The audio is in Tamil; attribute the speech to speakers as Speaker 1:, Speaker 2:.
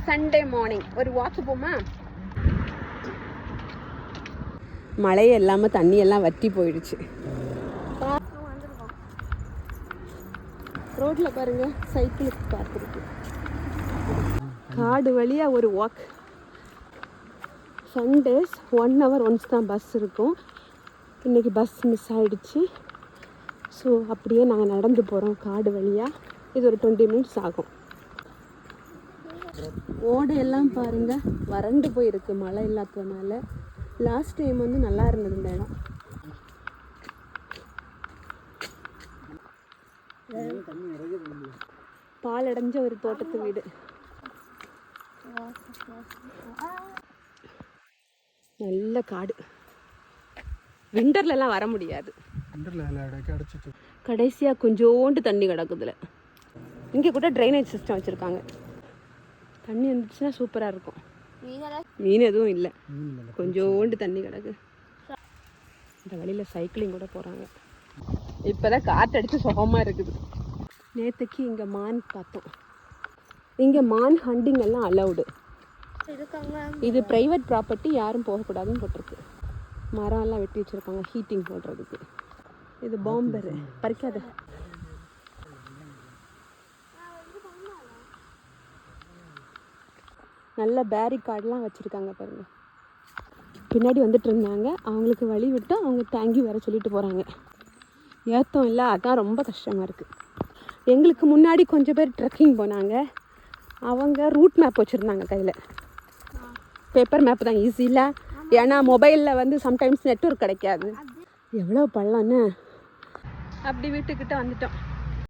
Speaker 1: சண்டே மார்னிங் ஒரு வாக்கு போமா. மழை இல்லாமல் தண்ணி எல்லாம் வற்றி போயிடுச்சு. ரோட்ல பாருங்க சைக்கிளுக்கு பார்த்துருக்கு. காடு வழியா ஒரு வாக். சண்டேஸ் 1 hour ஒன்ஸ் தான் பஸ் இருக்கும். இன்றைக்கி பஸ் மிஸ் ஆகிடுச்சு. ஸோ அப்படியே நாங்கள் நடந்து போகிறோம் காடு வழியாக. இது ஒரு 20 minutes ஆகும். ஓடையெல்லாம் பாருங்கள் வறண்டு போயிருக்கு மழை இல்லாததுனால. லாஸ்ட் டைம் வந்து நல்லா இருந்தது இந்த இடம். பால் அடைஞ்ச ஒரு தோட்டத்து வீடு. நல்ல காடு. விண்டர்லாம் வர முடியாது. கடைசியாக கொஞ்சோண்டு தண்ணி கிடக்குதுல. இங்கே கூட ட்ரைனேஜ் சிஸ்டம் வச்சுருக்காங்க. தண்ணி வந்துச்சுன்னா சூப்பராக இருக்கும். மீன் எதுவும் இல்லை, கொஞ்சோண்டு தண்ணி கிடக்கு. இந்த வழியில் சைக்கிளிங் கூட போகிறாங்க. இப்போ தான் காற்றடிச்சு சுகமாக இருக்குது. நேற்றுக்கு இங்கே மான் பார்த்தோம். இங்கே மான் ஹண்டிங் எல்லாம் அலவுடு. இது ப்ரைவேட் ப்ராப்பர்ட்டி, யாரும் போகக்கூடாதுன்னு போட்டிருக்கு. மரம் எல்லாம் வெட்டி வச்சுருக்காங்க ஹீட்டிங் போடுறதுக்கு. இது பாம்பர் பறிக்காத. நல்ல பேரிகார்டெலாம் வச்சுருக்காங்க பாருங்கள். பின்னாடி வந்துட்டு இருந்தாங்க, அவங்களுக்கு வழி விட்டு அவங்க தேங்கி வர சொல்லிட்டு போகிறாங்க. ஏத்தம் இல்லை, அதான் ரொம்ப கஷ்டமாக இருக்குது. எங்களுக்கு முன்னாடி கொஞ்சம் பேர் ட்ரெக்கிங் போனாங்க. அவங்க ரூட் மேப் வச்சுருந்தாங்க கையில். பேப்பர் மேப் தான் ஈஸி இல்லை, ஏன்னா மொபைலில் வந்து சம்டைம்ஸ் நெட்வொர்க் கிடைக்காது. எவ்வளோ பள்ளம்னு. அப்படி வீட்டுக்கிட்ட வந்துட்டோம்.